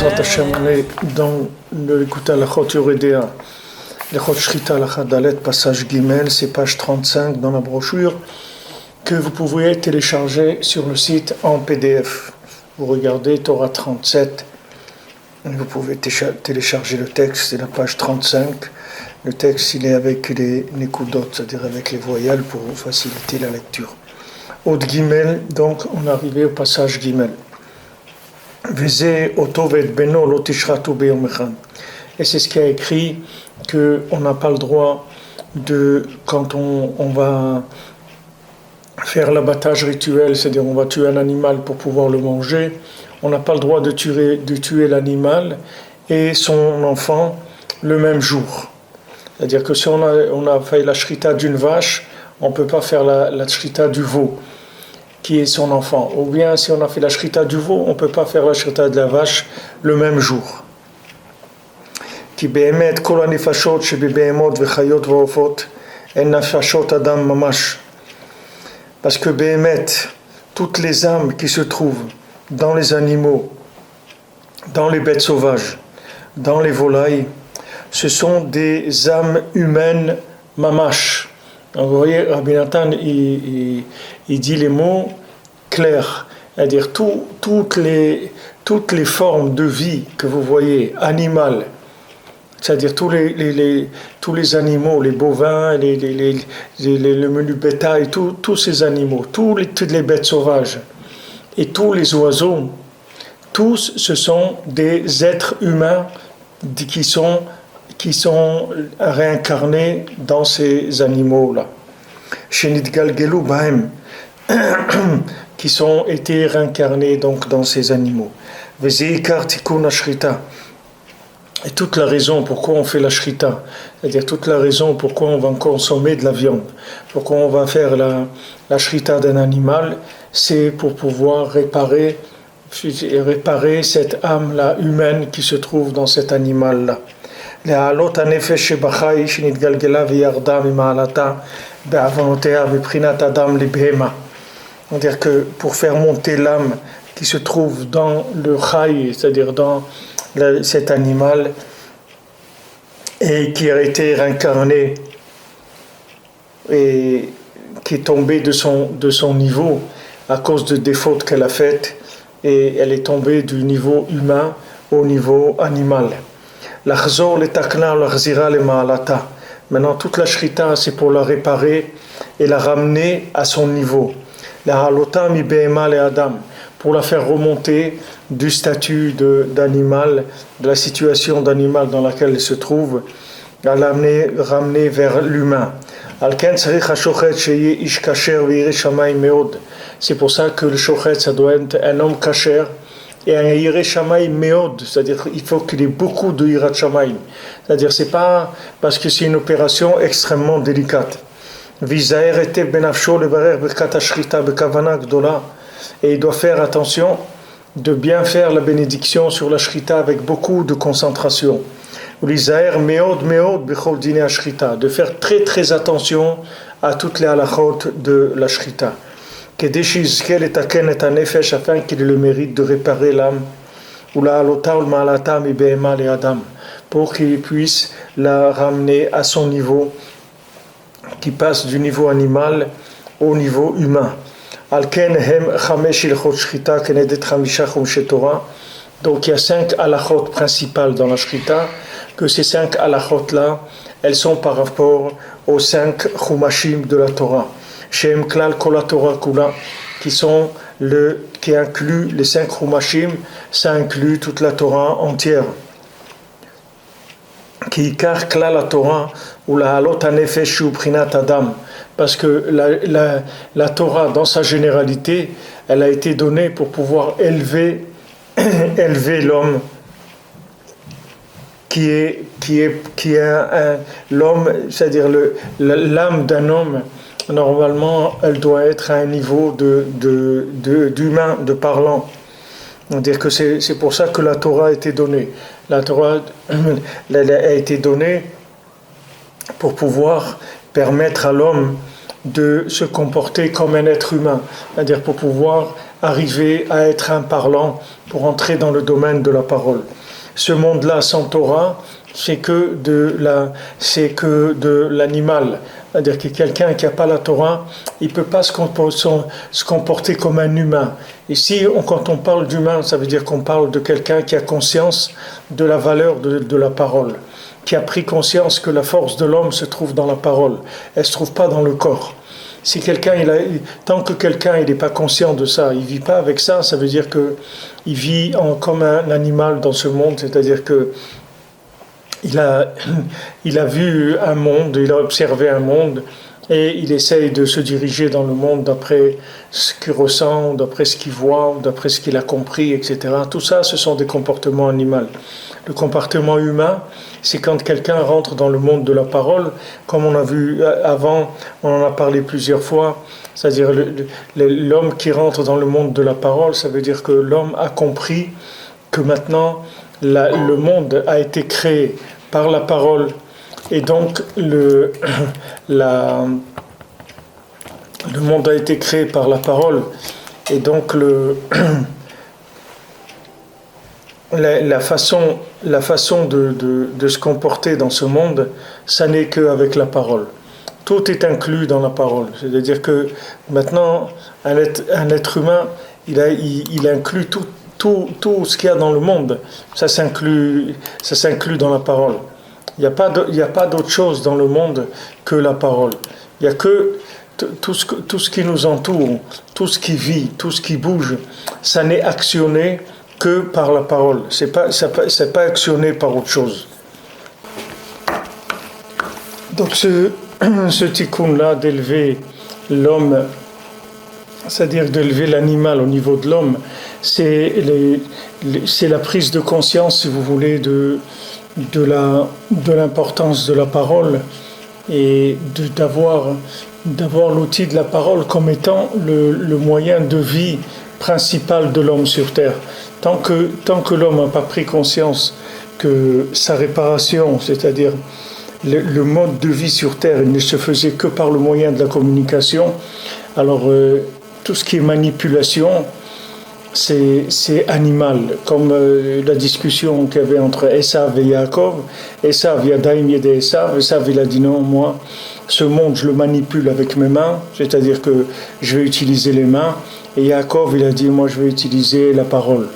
Bezrat Hashem, on est dans l'écoute Halachot Yoredea, l'Echot Shrita Halakha Dalet, passage Gimel, c'est page 35 dans la brochure, que vous pouvez télécharger sur le site en PDF. Vous regardez Torah 37, vous pouvez télécharger le texte, c'est la page 35. Le texte, il est avec les Nekudot, c'est-à-dire avec les voyelles pour faciliter la lecture. Od Gimel, donc on est arrivé au passage Gimel. Et c'est ce qui a écrit qu'on n'a pas le droit de, quand on va faire l'abattage rituel, c'est-à-dire on va tuer un animal pour pouvoir le manger, on n'a pas le droit de tuer l'animal et son enfant le même jour. C'est-à-dire que si on a fait la shrita d'une vache, on ne peut pas faire la shrita du veau, qui est son enfant. Ou bien, si on a fait la shrita du veau, on ne peut pas faire la shrita de la vache le même jour. Ki be'emet kol hanefashot shebebehemot vechayot va'ofot en nefashot adam mamash. Parce que be'emet, toutes les âmes qui se trouvent dans les animaux, dans les bêtes sauvages, dans les volailles, ce sont des âmes humaines mamash. Donc vous voyez, Rabbi Nathan, il dit les mots clairs, c'est-à-dire toutes les formes de vie que vous voyez, animales, c'est-à-dire tous les animaux, les bovins, le menu bétail, tous ces animaux, toutes les bêtes sauvages et tous les oiseaux, tous ce sont des êtres humains qui sont réincarnés dans ces animaux-là. Shenitgalgelu bahem, qui sont été réincarnés donc dans ces animaux. Vezeikar tikun ashrita. Et toute la raison pourquoi on fait la shrita, c'est-à-dire toute la raison pourquoi on va consommer de la viande, pourquoi on va faire la shrita d'un animal, c'est pour pouvoir réparer cette âme-là humaine qui se trouve dans cet animal-là. להעלות הנפש שבחי שנתגלגלה וירדה ממעלתה בעוונותיה מבחינת אדם לבהמה. C'est-à-dire que pour faire monter l'âme qui se trouve dans le chai, c'est-à-dire dans cet animal, et qui a été réincarné et qui est tombée de son niveau à cause des fautes qu'elle a faites, et elle est tombée du niveau humain au niveau animal. L'achzor le takna l'achzira le ma'alata. Maintenant toute la shrita c'est pour la réparer et la ramener à son niveau. La halota mi behema le adam, pour la faire remonter du statut d'animal, de la situation d'animal dans laquelle elle se trouve, à ramener vers l'humain. Alken tzarich hashochet sheyeh ish kasher ve'yireh shamayim meod. C'est pour ça que le shochet ça doit être un homme kasher et un yireh shamayim meod, c'est-à-dire qu'il faut qu'il ait beaucoup de yirat shamayim. C'est-à-dire c'est pas parce que c'est une opération extrêmement délicate. Vizaer ete benafsho levarer berkat ashrita bekavana gdola, et il doit faire attention de bien faire la bénédiction sur la shrita avec beaucoup de concentration. Vizaer meod bechol dine ashrita, de faire très très attention à toutes les halachot de la shrita. Kedeshizkel etaken et anefesh, afin qu'il ait le mérite de réparer l'âme, ou la halota ou le ma'alata mi behema le adam, pour qu'il puisse la ramener à son niveau, qui passe du niveau animal au niveau humain. Alken hem chamesh ilchot shrita kenedet chamisha chumshe Torah. Donc il y a 5 halachot principales dans la shrita, que ces 5 halachot là, elles sont par rapport aux 5 chumashim de la Torah. Shem klal kol la Torah kula, qui inclut les 5 chumashim, ça inclut toute la Torah entière. Ki ikar klal la Torah ou la halot hanefesh u prinat adam, parce que la Torah dans sa généralité, elle a été donnée pour pouvoir élever l'homme qui est l'homme, c'est-à-dire l'âme d'un homme. Normalement, elle doit être à un niveau d'humain, de parlant. C'est-à-dire que c'est pour ça que la Torah a été donnée. La Torah a été donnée pour pouvoir permettre à l'homme de se comporter comme un être humain, c'est-à-dire pour pouvoir arriver à être un parlant, pour entrer dans le domaine de la parole. Ce monde-là sans Torah, c'est que de l'animal. C'est-à-dire que quelqu'un qui n'a pas la Torah, il ne peut pas se comporter comme un humain. Ici, quand on parle d'humain, ça veut dire qu'on parle de quelqu'un qui a conscience de la valeur de la parole, qui a pris conscience que la force de l'homme se trouve dans la parole, elle ne se trouve pas dans le corps. Si tant que quelqu'un n'est pas conscient de ça, il ne vit pas avec ça, ça veut dire qu'il vit comme un animal dans ce monde, c'est-à-dire que il a vu un monde, il a observé un monde et il essaye de se diriger dans le monde d'après ce qu'il ressent, d'après ce qu'il voit, d'après ce qu'il a compris, etc. Tout ça, ce sont des comportements animaux. Le comportement humain, c'est quand quelqu'un rentre dans le monde de la parole, comme on a vu avant, on en a parlé plusieurs fois, c'est-à-dire l'homme qui rentre dans le monde de la parole, ça veut dire que l'homme a compris que maintenant, le monde a été créé par la parole et donc le monde a été créé par la parole et donc la façon de se comporter dans ce monde, ça n'est qu'avec la parole. Tout est inclus dans la parole, c'est-à-dire que maintenant un être humain il inclut tout ce qu'il y a dans le monde, ça s'inclut dans la parole. Il n'y a pas d'autre chose dans le monde que la parole. Il n'y a que tout ce qui nous entoure, tout ce qui vit, tout ce qui bouge, ça n'est actionné que par la parole. C'est pas actionné par autre chose. Donc ce tikkun-là d'élever l'homme, c'est-à-dire d'élever l'animal au niveau de l'homme, c'est la prise de conscience, si vous voulez, de l'importance de la parole et d'avoir l'outil de la parole comme étant le moyen de vie principal de l'homme sur terre. Tant que l'homme n'a pas pris conscience que sa réparation, c'est-à-dire le mode de vie sur terre, il ne se faisait que par le moyen de la communication, alors tout ce qui est manipulation, c'est animal, comme la discussion qu'il y avait entre Esav et Yaakov. Esav, Yadaim Yede Esav, Esav il a dit non, moi, ce monde je le manipule avec mes mains, c'est-à-dire que je vais utiliser les mains, et Yaakov il a dit moi je vais utiliser la parole.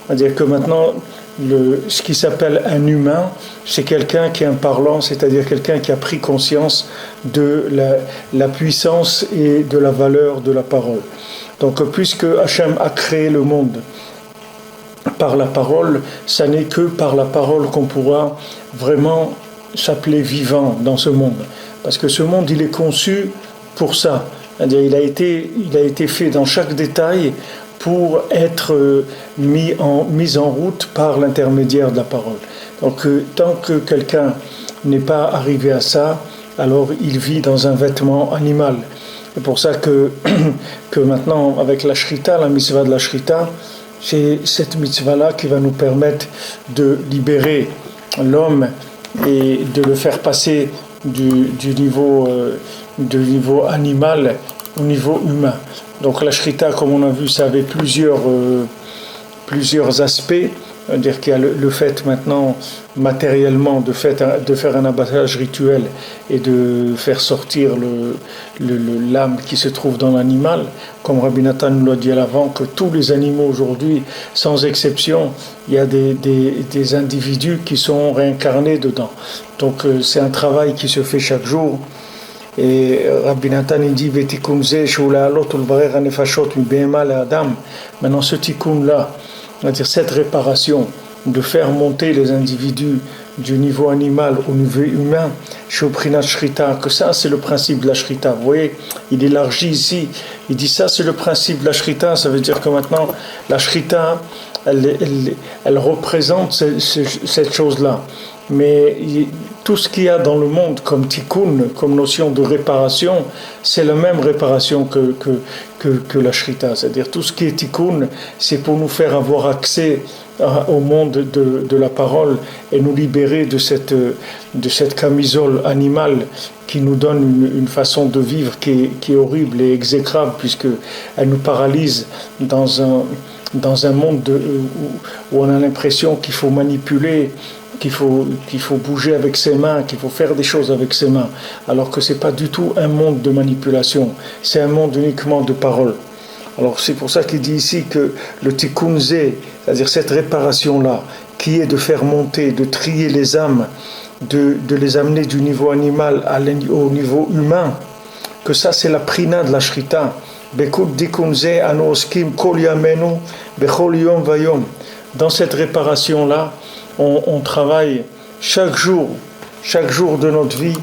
C'est-à-dire que maintenant, ce qui s'appelle un humain, c'est quelqu'un qui est un parlant, c'est-à-dire quelqu'un qui a pris conscience de la puissance et de la valeur de la parole. Donc puisque Hachem a créé le monde par la parole, ça n'est que par la parole qu'on pourra vraiment s'appeler vivant dans ce monde. Parce que ce monde, il est conçu pour ça. C'est-à-dire, il a été fait dans chaque détail pour être mis en route par l'intermédiaire de la parole. Donc tant que quelqu'un n'est pas arrivé à ça, alors il vit dans un vêtement animal. C'est pour ça que maintenant, avec la shrita, la mitzvah de la shrita, c'est cette mitzvah-là qui va nous permettre de libérer l'homme et de le faire passer du niveau animal au niveau humain. Donc la shrita, comme on a vu, ça avait plusieurs aspects. C'est-à-dire qu'il y a le fait maintenant, matériellement, de faire un abattage rituel et de faire sortir l'âme qui se trouve dans l'animal. Comme Rabbi Nathan nous l'a dit à l'avant, que tous les animaux aujourd'hui, sans exception, il y a des individus qui sont réincarnés dedans. Donc c'est un travail qui se fait chaque jour. Et Rabbi Nathan il dit maintenant ce tikkun-là, c'est-à-dire cette réparation, de faire monter les individus du niveau animal au niveau humain, Shoprinat Shrita, que ça c'est le principe de la Shrita. Vous voyez, il élargit ici, il dit ça c'est le principe de la Shrita, ça veut dire que maintenant la Shrita, elle représente cette chose-là. mais tout ce qu'il y a dans le monde comme tikkun, comme notion de réparation, c'est la même réparation que la shrita. C'est-à-dire tout ce qui est tikkun, c'est pour nous faire avoir accès au monde de la parole et nous libérer de cette camisole animale qui nous donne une façon de vivre qui est horrible et exécrable, puisqu'elle nous paralyse dans un monde où on a l'impression qu'il faut manipuler, qu'il faut bouger avec ses mains, qu'il faut faire des choses avec ses mains, alors que ce n'est pas du tout un monde de manipulation, c'est un monde uniquement de parole. Alors c'est pour ça qu'il dit ici que le tikkun zé, c'est-à-dire cette réparation-là, qui est de faire monter, de trier les âmes, de les amener du niveau animal au niveau humain, que ça c'est la prina de la shrita. Dans cette réparation-là, on travaille chaque jour de notre vie,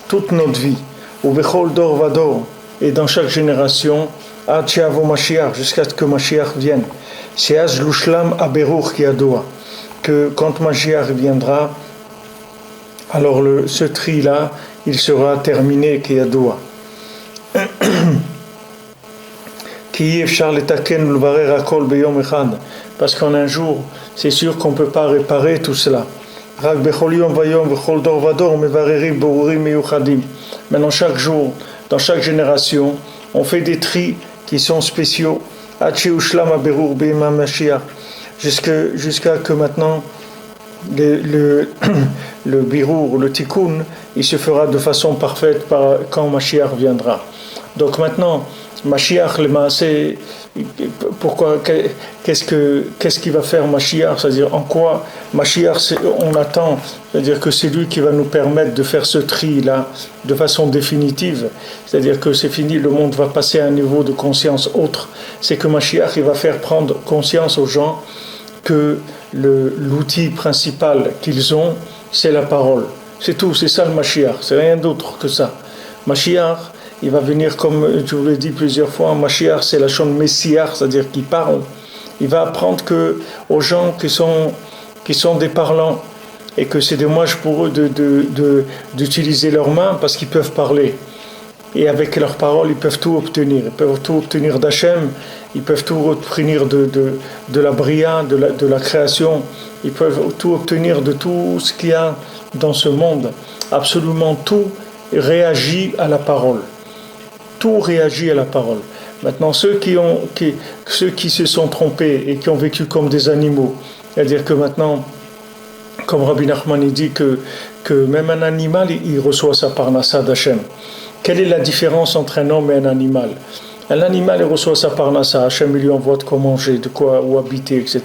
toute notre vie, ou bechol dor vador, et dans chaque génération, ad she'avo Mashiach, jusqu'à ce que Mashiach vienne. She'az lushlam aberuch kiadoa, que quand Mashiach viendra, alors ce tri-là, il sera terminé kiadoa. Ki efshar letaken ulvarer hakol beyom echad, parce qu'en un jour, c'est sûr qu'on ne peut pas réparer tout cela. Rak bechol yom vayom vechol dor vador mevarerim borurim meyuchadim. Maintenant, chaque jour, dans chaque génération, on fait des tris qui sont spéciaux. Jusqu'à que maintenant le birour, le tikkun, il se fera de façon parfaite quand Mashiach viendra. Donc maintenant, Mashiach, pourquoi, qu'est-ce qu'il va faire Mashiach? C'est-à-dire en quoi Mashiach on attend, c'est-à-dire que c'est lui qui va nous permettre de faire ce tri-là de façon définitive, c'est-à-dire que c'est fini, le monde va passer à un niveau de conscience autre. C'est que Mashiach il va faire prendre conscience aux gens que l'outil principal qu'ils ont, c'est la parole. C'est tout, c'est ça le Mashiach, c'est rien d'autre que ça. Mashiach, il va venir, comme je vous l'ai dit plusieurs fois, Mashiach c'est la chose messiar, c'est-à-dire qui parle. Il va apprendre aux gens qui sont des parlants et que c'est dommage pour eux d'utiliser leurs mains parce qu'ils peuvent parler. Et avec leurs paroles, ils peuvent tout obtenir. Ils peuvent tout obtenir d'Hachem, ils peuvent tout obtenir de la bria, de la création. Ils peuvent tout obtenir de tout ce qu'il y a dans ce monde. Absolument tout réagit à la parole. Tout réagit à la parole. Maintenant, ceux qui se sont trompés et qui ont vécu comme des animaux, c'est-à-dire que maintenant, comme Rabbi Nachman dit que même un animal, il reçoit sa parnassa d'Hachem. Quelle est la différence entre un homme et un animal? Un animal, il reçoit sa parnassa, Hachem lui envoie de quoi manger, de quoi où habiter, etc.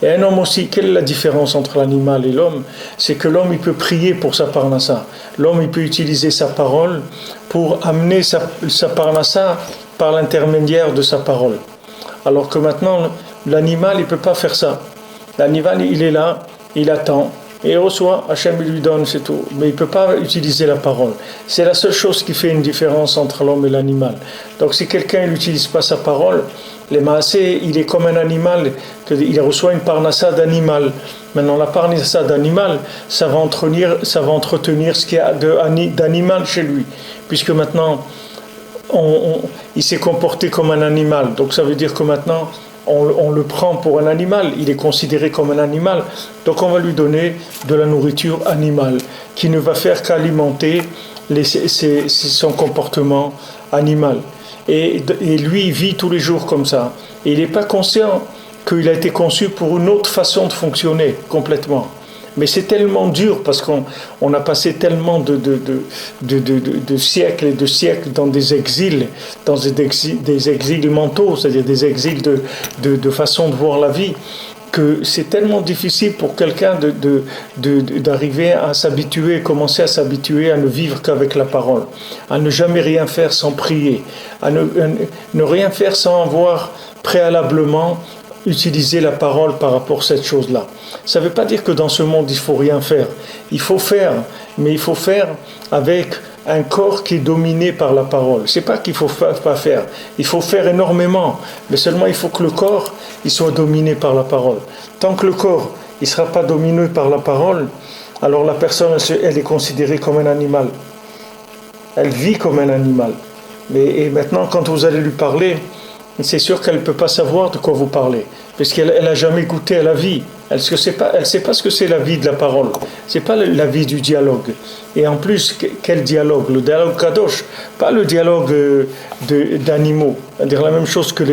Et un homme aussi, quelle est la différence entre l'animal et l'homme? C'est que l'homme, il peut prier pour sa parnassa. L'homme, il peut utiliser sa parole pour amener sa parnassa par l'intermédiaire de sa parole. Alors que maintenant, l'animal, il ne peut pas faire ça. L'animal, il est là, il attend, et il reçoit, Hachem lui donne, c'est tout. Mais il ne peut pas utiliser la parole. C'est la seule chose qui fait une différence entre l'homme et l'animal. Donc si quelqu'un n'utilise pas sa parole, les maasé, il est comme un animal, il reçoit une parnassa d'animal. Maintenant, la parnassa d'animal, ça va entretenir ce qu'il y a d'animal chez lui. Puisque maintenant, il s'est comporté comme un animal. Donc ça veut dire que maintenant, on le prend pour un animal, il est considéré comme un animal, donc on va lui donner de la nourriture animale, qui ne va faire qu'alimenter son comportement animal. Et lui, il vit tous les jours comme ça. Et il n'est pas conscient qu'il a été conçu pour une autre façon de fonctionner complètement. Mais c'est tellement dur parce qu'on a passé tellement de siècles et de siècles dans des exils mentaux, c'est-à-dire des exils de façon de voir la vie, que c'est tellement difficile pour quelqu'un d'arriver à s'habituer, commencer à s'habituer à ne vivre qu'avec la parole, à ne jamais rien faire sans prier, à ne rien faire sans avoir préalablement utiliser la parole par rapport à cette chose-là. Ça ne veut pas dire que dans ce monde, il ne faut rien faire. Il faut faire, mais il faut faire avec un corps qui est dominé par la parole. Ce n'est pas qu'il ne faut pas faire. Il faut faire énormément, mais seulement il faut que le corps il soit dominé par la parole. Tant que le corps ne sera pas dominé par la parole, alors la personne, elle est considérée comme un animal. Elle vit comme un animal. Et maintenant, quand vous allez lui parler, c'est sûr qu'elle ne peut pas savoir de quoi vous parlez, puisqu'elle n'a jamais goûté à la vie. Elle ne sait pas ce que c'est la vie de la parole. Ce n'est pas la vie du dialogue. Et en plus, quel dialogue? Le dialogue kadosh, pas le dialogue d'animaux. C'est-à-dire la même chose que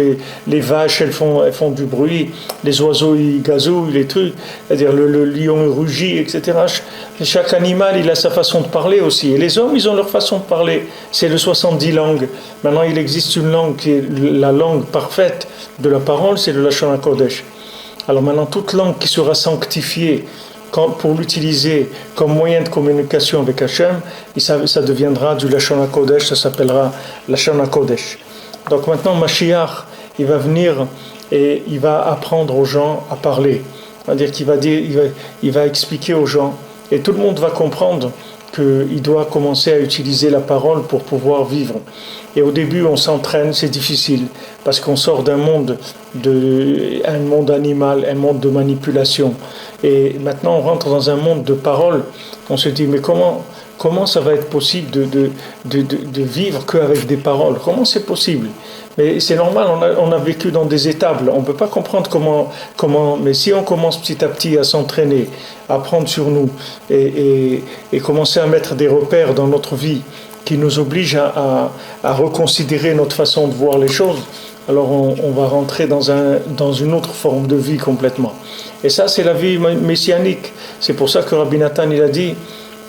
les vaches, elles font du bruit, les oiseaux, ils gazouillent, les trucs. C'est-à-dire le lion, il rugit, etc. Chaque animal, il a sa façon de parler aussi. Et les hommes, ils ont leur façon de parler. C'est le 70 langues. Maintenant, il existe une langue qui est la langue parfaite de la parole, c'est le Lashon HaKodesh. Alors maintenant, toute langue qui sera sanctifiée pour l'utiliser comme moyen de communication avec Hachem, ça deviendra du Lashon HaKodesh, ça s'appellera Lashon HaKodesh. Donc maintenant, Mashiach, il va venir et il va apprendre aux gens à parler. C'est-à-dire il va expliquer aux gens, et tout le monde va comprendre qu'il doit commencer à utiliser la parole pour pouvoir vivre. Et au début, on s'entraîne, c'est difficile, parce qu'on sort d'un monde animal, un monde de manipulation. Et maintenant, on rentre dans un monde de parole. On se dit, mais comment ça va être possible de vivre qu'avec des paroles? Comment c'est possible? Mais c'est normal, on a vécu dans des étapes. On ne peut pas comprendre comment. Mais si on commence petit à petit à s'entraîner, à prendre sur nous et commencer à mettre des repères dans notre vie qui nous obligent à reconsidérer notre façon de voir les choses, alors on va rentrer dans une autre forme de vie complètement. Et ça, c'est la vie messianique. C'est pour ça que Rabbi Nathan, il a dit,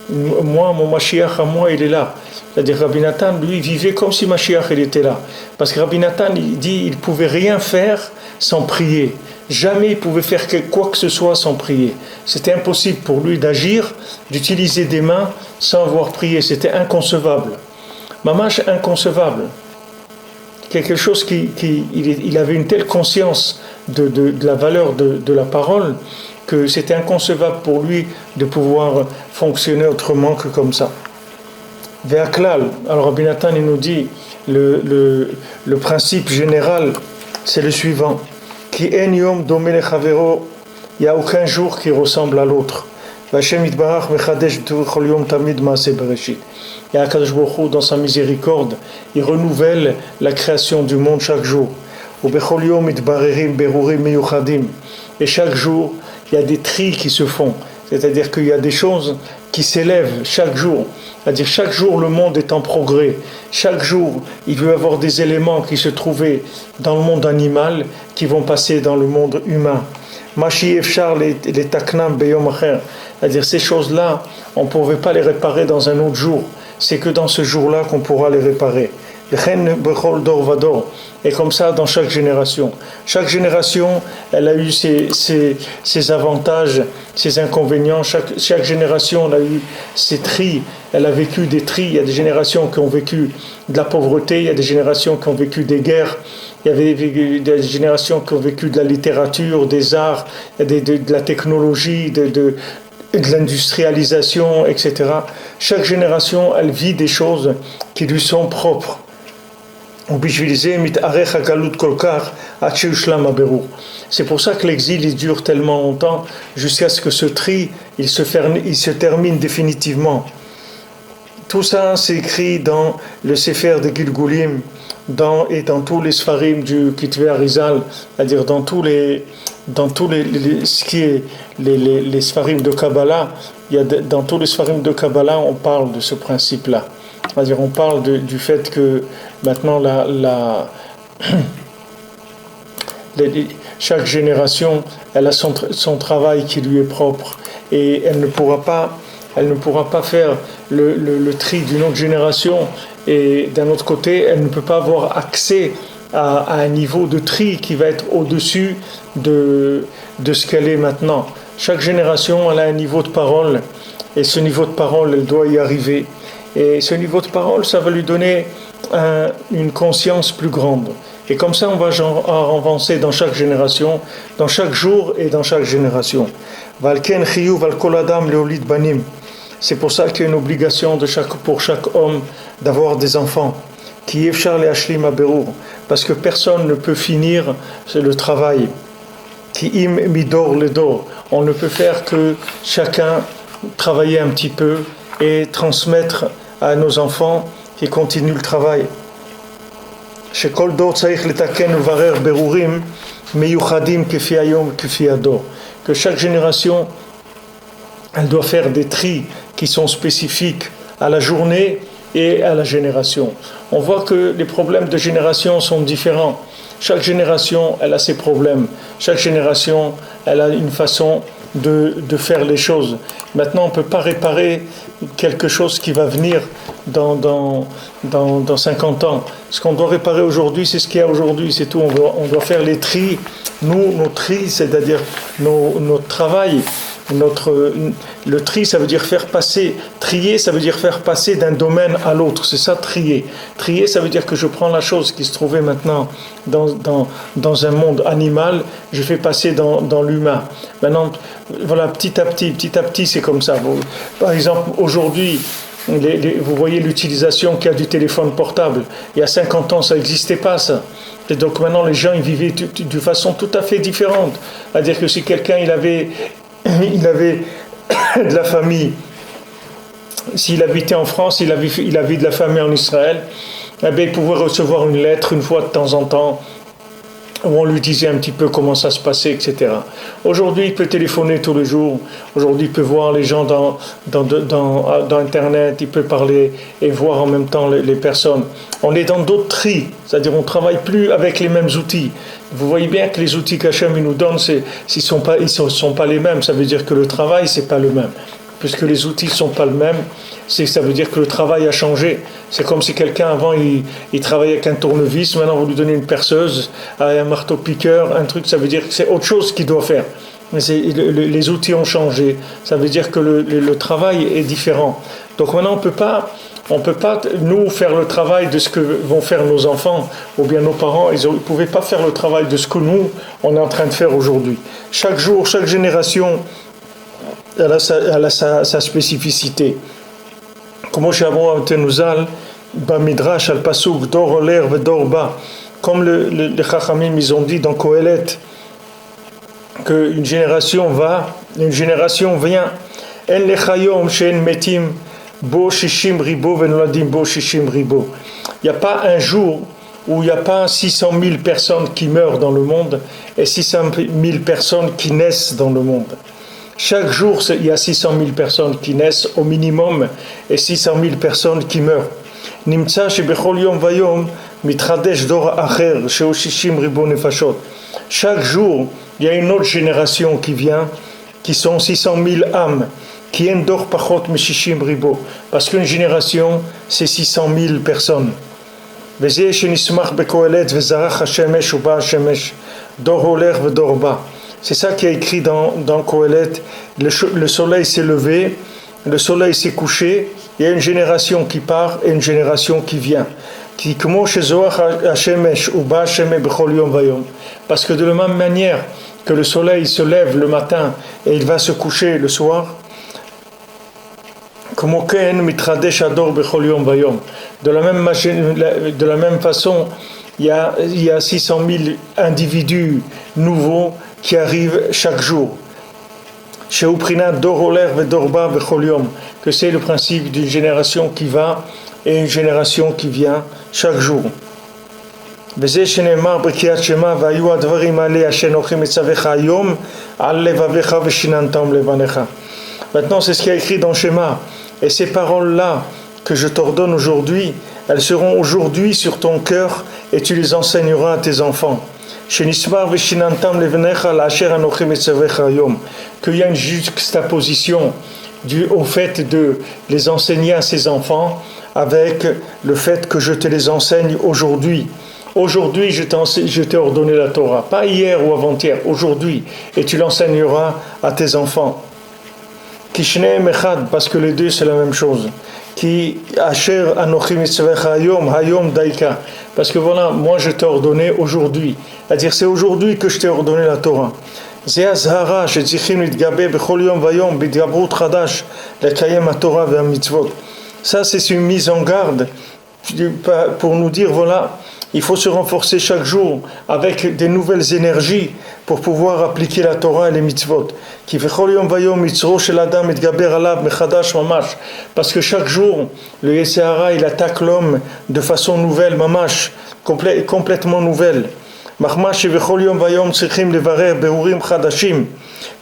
moi, mon Mashiach à moi, il est là. C'est-à-dire Rabbi Nathan, lui, vivait comme si Mashiach, il était là. Parce que Rabbi Nathan, il dit, il ne pouvait rien faire sans prier. Jamais il pouvait faire quoi que ce soit sans prier. C'était impossible pour lui d'agir, d'utiliser des mains sans avoir prié. C'était inconcevable. Mamash, inconcevable. Quelque chose il avait une telle conscience de la valeur de la parole que c'était inconcevable pour lui de pouvoir fonctionner autrement que comme ça. Ve'aklal, alors Rabbi Nathan il nous dit le principe général, c'est le suivant: Ki en yom domé lechavero, il n'y a aucun jour qui ressemble à l'autre. V'Hashem yitbarach mechadesh b'chol yom tamid maaseh bereshit. Et Akadosh Baruch Hu, dans sa miséricorde, il renouvelle la création du monde chaque jour. Ubechol yom mitbarerim berurim miyuchadim. Et chaque jour, il y a des tris qui se font. C'est-à-dire qu'il y a des choses qui s'élèvent chaque jour. C'est-à-dire chaque jour, le monde est en progrès. Chaque jour, il veut y avoir des éléments qui se trouvaient dans le monde animal qui vont passer dans le monde humain. Mashi efshar les taknam beyom acher. C'est-à-dire ces choses-là, on ne pouvait pas les réparer dans un autre jour. C'est que dans ce jour-là qu'on pourra les réparer. Et comme ça dans chaque génération. Chaque génération, elle a eu ses avantages, ses inconvénients. Chaque génération, elle a eu ses tris. Elle a vécu des tris. Il y a des générations qui ont vécu de la pauvreté, il y a des générations qui ont vécu des guerres, il y avait des générations qui ont vécu de la littérature, des arts, de la technologie, de l'industrialisation, etc. Chaque génération, elle vit des choses qui lui sont propres. C'est pour ça que l'exil il dure tellement longtemps, jusqu'à ce que ce tri il se termine définitivement. Tout ça c'est écrit dans le Sefer de Gilgulim et dans tous les Sfarim du Kitvé Arizal, c'est-à-dire dans tous les ce qui est les Sfarim de Kabbalah. Dans tous les Sfarim de Kabbalah on parle de ce principe-là. C'est-à-dire on parle du fait que maintenant chaque génération elle a son travail qui lui est propre et elle ne pourra pas faire le tri d'une autre génération, et d'un autre côté elle ne peut pas avoir accès à un niveau de tri qui va être au-dessus de ce qu'elle est maintenant. Chaque génération elle a un niveau de parole, et ce niveau de parole elle doit y arriver. Et ce niveau de parole, ça va lui donner une conscience plus grande. Et comme ça, on va avancer dans chaque génération, dans chaque jour et dans chaque génération. C'est pour ça qu'il y a une obligation pour chaque homme d'avoir des enfants. Parce que personne ne peut finir le travail. On ne peut faire que chacun travailler un petit peu et transmettre à nos enfants qui continuent le travail. שכל דור צריך לתקן ולברר בירורים מיוחדים כפי היום וכפי הדור. Que chaque génération, elle doit faire des tris qui sont spécifiques à la journée et à la génération. On voit que les problèmes de génération sont différents. Chaque génération, elle a ses problèmes. Chaque génération, elle a une façon de faire les choses. Maintenant, on ne peut pas réparer quelque chose qui va venir dans 50 ans. Ce qu'on doit réparer aujourd'hui, c'est ce qu'il y a aujourd'hui, c'est tout. On doit faire les tris. Nous, nos tris, c'est-à-dire notre travail. Le tri, ça veut dire faire passer. Trier, ça veut dire faire passer d'un domaine à l'autre. C'est ça, trier. Trier, ça veut dire que je prends la chose qui se trouvait maintenant dans un monde animal, je fais passer dans l'humain. Maintenant, voilà, petit à petit, c'est comme ça. Par exemple, aujourd'hui, vous voyez l'utilisation qu'il y a du téléphone portable. Il y a 50 ans, ça n'existait pas, ça. Et donc maintenant, les gens, ils vivaient de façon tout à fait différente. C'est-à-dire que si quelqu'un, il avait de la famille, s'il habitait en France, il avait de la famille en Israël, eh bien, il pouvait recevoir une lettre une fois de temps en temps où on lui disait un petit peu comment ça se passait, etc. Aujourd'hui, il peut téléphoner tous les jours. Aujourd'hui, il peut voir les gens dans Internet, il peut parler et voir en même temps les personnes. On est dans d'autres tris, c'est-à-dire on ne travaille plus avec les mêmes outils. Vous voyez bien que les outils qu'Hachem nous donne, ils sont pas les mêmes. Ça veut dire que le travail, c'est pas le même. Puisque les outils ne sont pas le même, ça veut dire que le travail a changé. C'est comme si quelqu'un avant il travaillait avec un tournevis, maintenant vous lui donnez une perceuse, un marteau-piqueur, un truc, ça veut dire que c'est autre chose qu'il doit faire. Mais les outils ont changé, ça veut dire que le travail est différent. Donc maintenant on peut pas nous faire le travail de ce que vont faire nos enfants ou bien nos parents, ils ne pouvaient pas faire le travail de ce que nous on est en train de faire aujourd'hui. Chaque jour, chaque génération, elle a sa spécificité. Comme Midrash al Pasuk Dor Oler Vedor Ba, comme les Chachamim ils ont dit dans Kohelet, qu'une génération vient. En lechayom she'en metim bo shishim ribo venoladim bo shishim ribo. Il n'y a pas un jour où il n'y a pas 600 000 personnes qui meurent dans le monde et 600 000 personnes qui naissent dans le monde. Chaque jour, il y a 600 000 personnes qui naissent au minimum et 600 000 personnes qui meurent. Nimtza shebechol yom vayom mitradesh dor acher sheu shishim ribo nefashot. Chaque jour, il y a une autre génération qui vient, qui sont 600 000 âmes, qui en dor pachot meshishim ribo. Parce qu'une génération, c'est 600 000 personnes. Vezeh shenismach bekohelet vezarach hashemesh uba hashemesh dor oler vedor ba. C'est ça qui est écrit dans Kohelet. Le soleil s'est levé, le soleil s'est couché, il y a une génération qui part et une génération qui vient. Parce que de la même manière que le soleil se lève le matin et il va se coucher le soir, de la même façon, il y a 600 000 individus nouveaux qui arrivent chaque jour. Que c'est le principe d'une génération qui va et une génération qui vient chaque jour. Maintenant, c'est ce qui est écrit dans Shema. Et ces paroles-là que je t'ordonne aujourd'hui, elles seront aujourd'hui sur ton cœur et tu les enseigneras à tes enfants. Qu'il y a une juxtaposition au fait de les enseigner à ses enfants avec le fait que je te les enseigne aujourd'hui. Aujourd'hui, je t'ai ordonné la Torah, pas hier ou avant-hier, aujourd'hui, et tu l'enseigneras à tes enfants. Parce que les deux c'est la même chose. Parce que voilà, moi je t'ai ordonné aujourd'hui. C'est-à-dire c'est aujourd'hui que je t'ai ordonné la Torah. Ça c'est une mise en garde pour nous dire voilà, il faut se renforcer chaque jour avec des nouvelles énergies pour pouvoir appliquer la Torah et les mitzvot. Parce que chaque jour, le Yetzer Hara, il attaque l'homme de façon nouvelle, mamash, complètement nouvelle.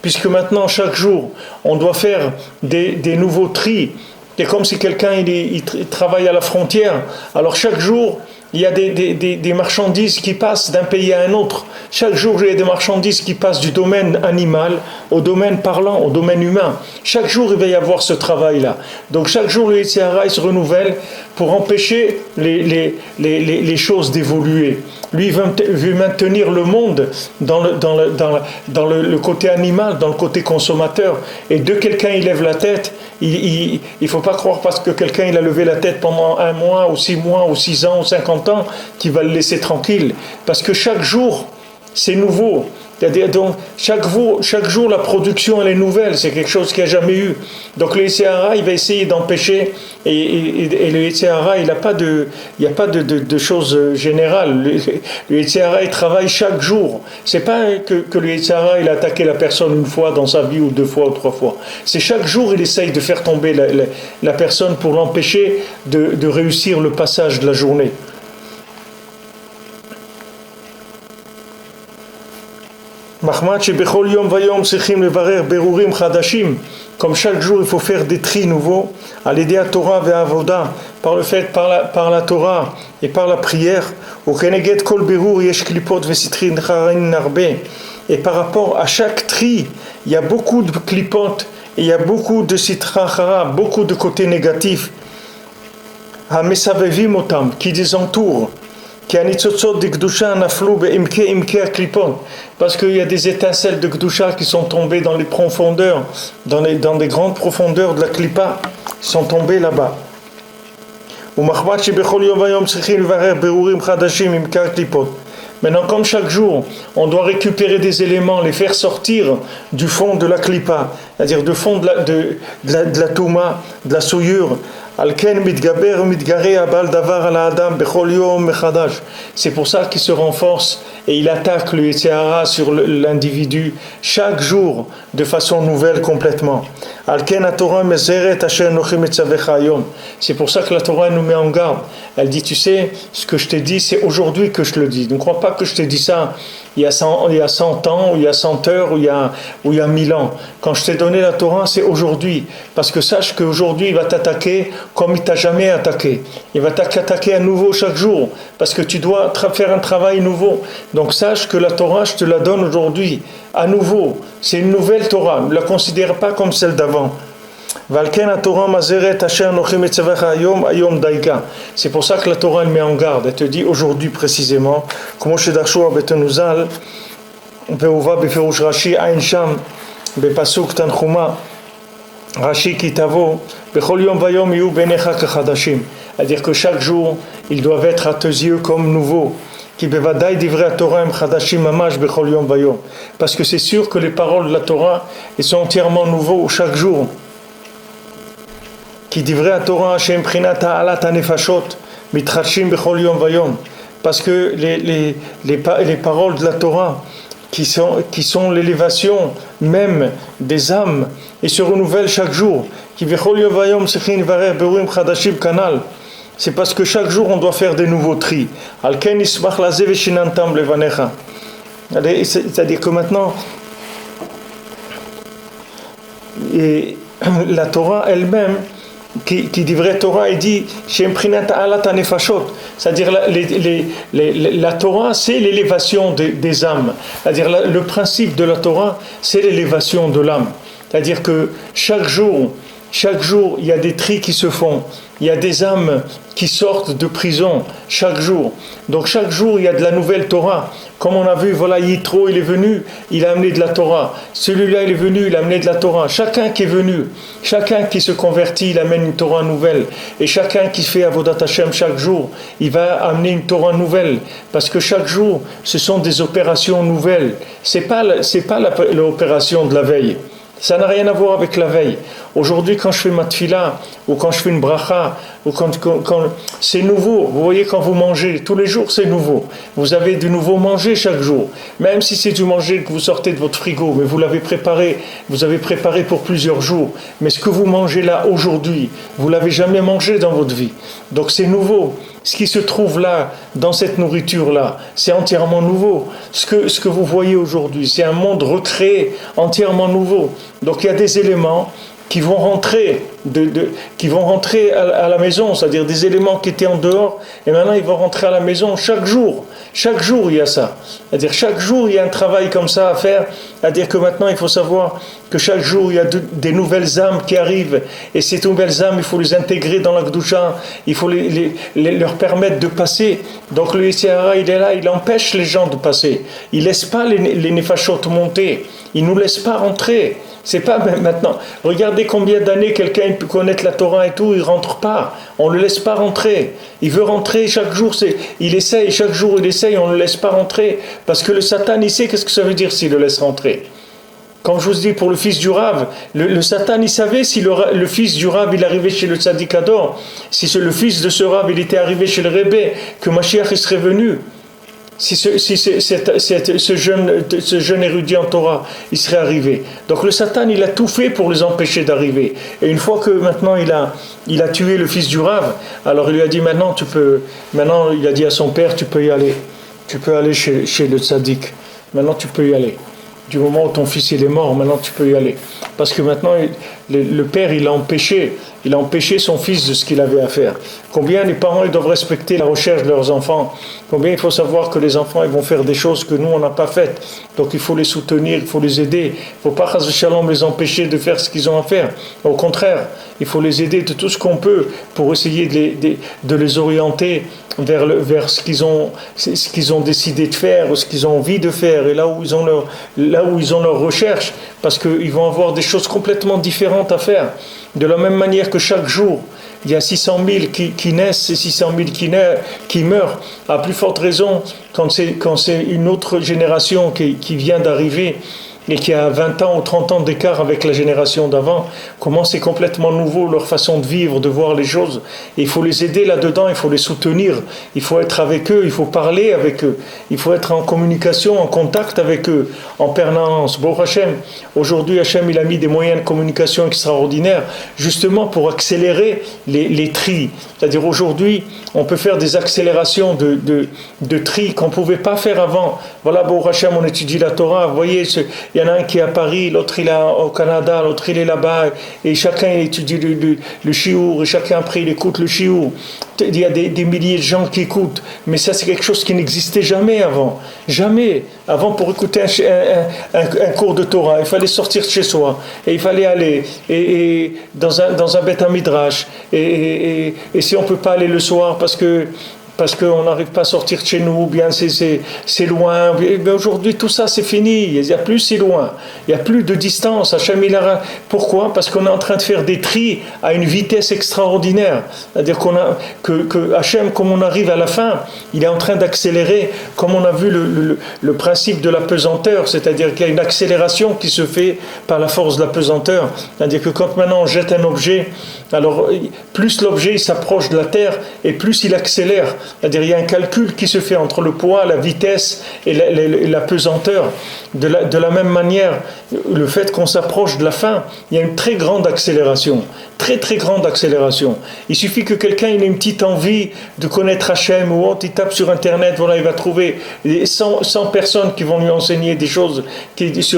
Puisque maintenant, chaque jour, on doit faire des nouveaux tris. C'est comme si quelqu'un il travaille à la frontière. Alors chaque jour, il y a des marchandises qui passent d'un pays à un autre. Chaque jour, il y a des marchandises qui passent du domaine animal au domaine parlant, au domaine humain. Chaque jour, il va y avoir ce travail-là. Donc chaque jour, le Yetzer Hara se renouvelle pour empêcher les choses d'évoluer. Lui, il veut maintenir le monde dans le côté animal, dans le côté consommateur. Et de quelqu'un, il lève la tête. Il ne faut pas croire parce que quelqu'un il a levé la tête pendant 1 mois, ou 6 mois, ou 6 ans, ou 50 ans, qu'il va le laisser tranquille. Parce que chaque jour, c'est nouveau. Donc, chaque jour, la production elle est nouvelle, c'est quelque chose qu'il n'y a jamais eu. Donc le Yetzer Hara, il va essayer d'empêcher, et le Yetzer Hara, il n'y a pas de choses générales. Le Yetzer Hara, il travaille chaque jour. C'est pas que le Yetzer Hara, il a attaqué la personne 1 fois dans sa vie, ou 2 fois, ou 3 fois. C'est chaque jour, il essaye de faire tomber la personne pour l'empêcher de réussir le passage de la journée. Comme chaque jour il faut faire des tris nouveaux à l'aider à Torah et à Avoda par le fait par la Torah et par la prière et par rapport à chaque tri il y a beaucoup de klipotes et il y a beaucoup de sitra beaucoup de côtés négatifs qui les entourent. Parce qu'il y a des étincelles de Gdusha qui sont tombées dans les profondeurs, dans des grandes profondeurs de la Klippa, qui sont tombées là-bas. Maintenant, comme chaque jour, on doit récupérer des éléments, les faire sortir du fond de la Klippa, c'est-à-dire du fond de la Touma, de la souillure. C'est pour ça qu'il se renforce et il attaque le Yetzer Hara sur l'individu chaque jour de façon nouvelle complètement. C'est pour ça que la Torah nous met en garde. Elle dit, tu sais, ce que je t'ai dit, c'est aujourd'hui que je le dis. Ne crois pas que je t'ai dit ça il y a 100 ans, ou il y a 100 heures, ou il y a 1000 ans. Quand je t'ai donné la Torah, c'est aujourd'hui. Parce que sache qu'aujourd'hui, il va t'attaquer comme il t'a jamais attaqué. Il va t'attaquer à nouveau chaque jour. Parce que tu dois faire un travail nouveau. Donc sache que la Torah, je te la donne aujourd'hui. À nouveau. C'est une nouvelle Torah. Ne la considère pas comme celle d'avant. C'est pour ça que la Torah elle met en garde. Elle te dit aujourd'hui précisément, comme chez Darshua Betenuzal, Be'uva Beferush Rashi Ain Sham Bepasuk Tanchuma Rashi Kitavo Bechol Yom Vayom Yu Benecha Kachadashim. C'est-à-dire que chaque jour ils doivent être à tes yeux comme nouveaux. Parce que c'est sûr que les paroles de la Torah elles sont entièrement nouveaux chaque jour. Parce que les paroles de la Torah qui sont l'élévation même des âmes et se renouvellent chaque jour. C'est parce que chaque jour on doit faire des nouveaux tris. C'est-à-dire que maintenant et la Torah elle-même qui dit vraie Torah, il dit c'est-à-dire la Torah c'est l'élévation des âmes, c'est-à-dire le principe de la Torah c'est l'élévation de l'âme, c'est-à-dire que chaque jour il y a des tris qui se font, il y a des âmes qui sortent de prison chaque jour. Donc chaque jour il y a de la nouvelle Torah. Comme on a vu, voilà, Yitro il est venu, il a amené de la Torah. Celui-là il est venu, il a amené de la Torah. Chacun qui est venu, chacun qui se convertit, il amène une Torah nouvelle. Et chacun qui fait Avodat Hashem chaque jour, il va amener une Torah nouvelle. Parce que chaque jour, ce sont des opérations nouvelles. C'est pas l'opération de la veille. Ça n'a rien à voir avec la veille. Aujourd'hui, quand je fais ma tfila, ou quand je fais une bracha, ou quand c'est nouveau. Vous voyez, quand vous mangez, tous les jours, c'est nouveau. Vous avez du nouveau manger chaque jour. Même si c'est du manger que vous sortez de votre frigo, mais vous l'avez préparé, vous avez préparé pour plusieurs jours. Mais ce que vous mangez là, aujourd'hui, vous ne l'avez jamais mangé dans votre vie. Donc c'est nouveau. Ce qui se trouve là, dans cette nourriture-là, c'est entièrement nouveau. Ce que vous voyez aujourd'hui, c'est un monde recréé, entièrement nouveau. Donc il y a des éléments qui vont rentrer, qui vont rentrer à la maison, c'est-à-dire des éléments qui étaient en dehors, et maintenant ils vont rentrer à la maison chaque jour. Chaque jour il y a ça. C'est-à-dire chaque jour il y a un travail comme ça à faire. C'est-à-dire que maintenant il faut savoir que chaque jour il y a des nouvelles âmes qui arrivent, et ces nouvelles âmes il faut les intégrer dans la Kedusha, il faut leur permettre de passer. Donc le Yetzer il est là, il empêche les gens de passer. Il laisse pas les nefashot monter, il nous laisse pas rentrer. C'est pas maintenant. Regardez combien d'années quelqu'un peut connaître la Torah et tout, il rentre pas. On le laisse pas rentrer. Il veut rentrer chaque jour. Il essaye chaque jour, il essaye. On le laisse pas rentrer parce que le Satan, il sait qu'est-ce que ça veut dire s'il le laisse rentrer. Comme je vous dis pour le fils du Rav, le Satan, il savait si le fils du Rav, il arrivait chez le Tzaddik Ador, si le fils de ce Rav, il était arrivé chez le Rebbe, que Mashiach il serait venu. Si ce jeune érudit en Torah, il serait arrivé. Donc le Satan, il a tout fait pour les empêcher d'arriver. Et une fois que maintenant il a tué le fils du Rav, alors il lui a dit maintenant il a dit à son père, tu peux y aller. Tu peux aller chez le tzaddik. Maintenant tu peux y aller. Du moment où ton fils il est mort, maintenant tu peux y aller. Parce que maintenant, le père, il a empêché son fils de ce qu'il avait à faire. Combien les parents ils doivent respecter la recherche de leurs enfants. Combien il faut savoir que les enfants ils vont faire des choses que nous on n'a pas faites. Donc il faut les soutenir, il faut les aider. Il ne faut pas les empêcher de faire ce qu'ils ont à faire. Au contraire, il faut les aider de tout ce qu'on peut pour essayer de les orienter vers ce qu'ils ont décidé de faire, ou ce qu'ils ont envie de faire, et là où ils ont leur recherche, parce qu'ils vont avoir des choses complètement différentes à faire. De la même manière que chaque jour, il y a 600 000 qui naissent et 600 000 qui meurent. À plus forte raison, quand c'est une autre génération qui vient d'arriver, et qui a 20 ans ou 30 ans d'écart avec la génération d'avant, comment c'est complètement nouveau leur façon de vivre, de voir les choses. Et il faut les aider là-dedans, il faut les soutenir, il faut être avec eux, il faut parler avec eux, il faut être en communication, en contact avec eux, en permanence. Bon Hachem, aujourd'hui Hachem il a mis des moyens de communication extraordinaires, justement pour accélérer les tris. C'est-à-dire aujourd'hui, on peut faire des accélérations de tri qu'on ne pouvait pas faire avant. Voilà, bon Hachem, on étudie la Torah, vous voyez, il y en a un qui est à Paris, l'autre il est au Canada, l'autre il est là-bas, et chacun étudie le shiur, et chacun après il écoute le shiur. Il y a des milliers de gens qui écoutent, mais ça c'est quelque chose qui n'existait jamais avant. Jamais. Avant, pour écouter un cours de Torah, il fallait sortir de chez soi, et il fallait aller et dans un Beth Midrash, et si on ne peut pas aller le soir parce qu'on n'arrive pas à sortir de chez nous, ou bien c'est loin. Mais aujourd'hui, tout ça, c'est fini. Il n'y a plus si loin. Il n'y a plus de distance. Pourquoi ? Parce qu'on est en train de faire des tris à une vitesse extraordinaire. C'est-à-dire que Hachem, comme on arrive à la fin, il est en train d'accélérer, comme on a vu le principe de la pesanteur. C'est-à-dire qu'il y a une accélération qui se fait par la force de la pesanteur. C'est-à-dire que quand maintenant on jette un objet, alors plus l'objet s'approche de la terre, et plus il accélère. C'est-à-dire il y a un calcul qui se fait entre le poids, la vitesse et la pesanteur. De la même manière, le fait qu'on s'approche de la fin, il y a une très grande accélération. Très très grande accélération. Il suffit que quelqu'un ait une petite envie de connaître Hachem, ou il tape sur Internet, voilà, il va trouver 100 personnes qui vont lui enseigner des choses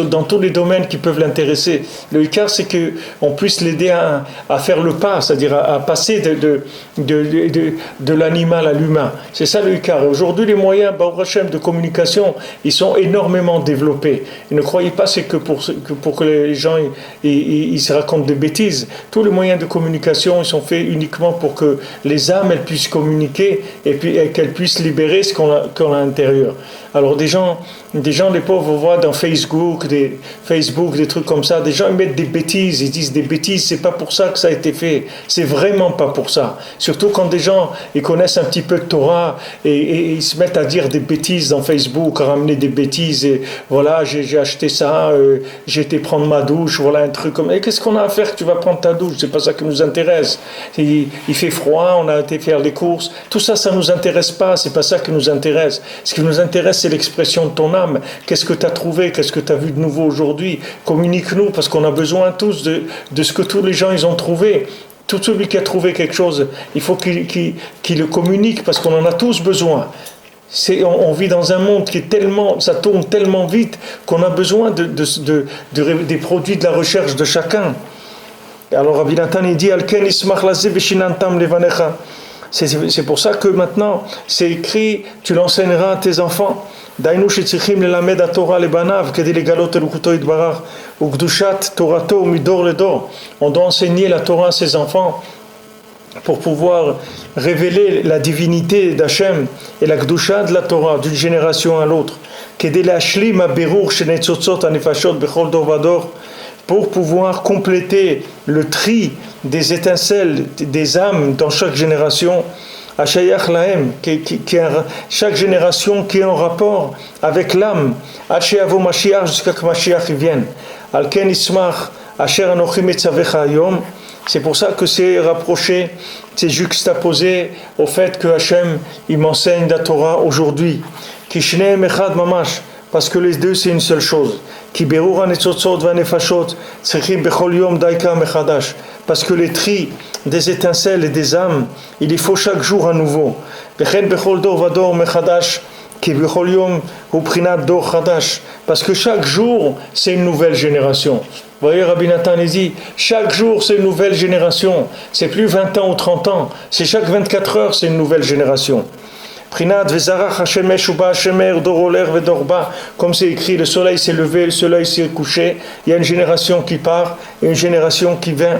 dans tous les domaines qui peuvent l'intéresser. Le cas, c'est qu'on puisse l'aider à faire le pas, c'est-à-dire à passer de l'animal à l'humain. C'est ça le cas. Aujourd'hui, les moyens de communication, ils sont énormément développés. Et ne croyez pas c'est que pour que les gens ils se racontent des bêtises. Tous les moyens de communication, ils sont faits uniquement pour que les âmes elles puissent communiquer et puis qu'elles puissent libérer ce qu'on a à l'intérieur. Alors des gens, les pauvres, on voit dans Facebook, des trucs comme ça, des gens ils mettent des bêtises, ils disent des bêtises, c'est pas pour ça que ça a été fait, c'est vraiment pas pour ça. Surtout quand des gens, ils connaissent un petit peu de Torah et ils se mettent à dire des bêtises dans Facebook, à ramener des bêtises, et voilà, j'ai acheté ça, j'ai été prendre ma douche, voilà un truc comme ça. Et qu'est-ce qu'on a à faire que tu vas prendre ta douche? C'est pas ça qui nous intéresse. Il fait froid, on a été faire les courses, tout ça, ça nous intéresse pas, c'est pas ça qui nous intéresse. Ce qui nous intéresse, c'est l'expression de ton âme. Qu'est-ce que tu as trouvé? Qu'est-ce que tu as vu de nouveau aujourd'hui? Communique-nous, parce qu'on a besoin tous de ce que tous les gens ils ont trouvé. Tout celui qui a trouvé quelque chose, il faut qu'il le communique, parce qu'on en a tous besoin. On vit dans un monde qui est tellement, ça tourne tellement vite qu'on a besoin des produits de la recherche de chacun. Alors Rabbi Nathan il dit Alken ismach lazeh veshinantam levanecha. C'est pour ça que maintenant c'est écrit, tu l'enseigneras à tes enfants. Dainu shetzrichim lelamed haTorah lebanav kedei legalot elokuto yitbarach ukdushat torato midor ledor. On doit enseigner la Torah à ses enfants pour pouvoir révéler la divinité d'Hachem et la Gdusha de la Torah d'une génération à l'autre. Kedei leashlim haberur shenetzotzot hanefashot bechol dor vador, pour pouvoir compléter le tri des étincelles des âmes dans chaque génération, Hashayach Lahem, chaque génération qui est en rapport avec l'âme, Hashayavo Mashiach, jusqu'à que Mashiach vienne. Alken Ismach, Asher Anochi Metzavecha Hayom. C'est pour ça que c'est rapproché, c'est juxtaposé au fait que Hachem il m'enseigne la Torah aujourd'hui. Kishneem Echad Mamash, parce que les deux c'est une seule chose. Parce que les tris des étincelles et des âmes, il faut chaque jour à nouveau. Parce que chaque jour, c'est une nouvelle génération. Vous voyez, Rabbi Nathan dit, chaque jour, c'est une nouvelle génération. C'est plus 20 ans ou 30 ans. C'est chaque 24 heures, c'est une nouvelle génération. Comme c'est écrit, le soleil s'est levé, le soleil s'est couché, il y a une génération qui part et une génération qui vient.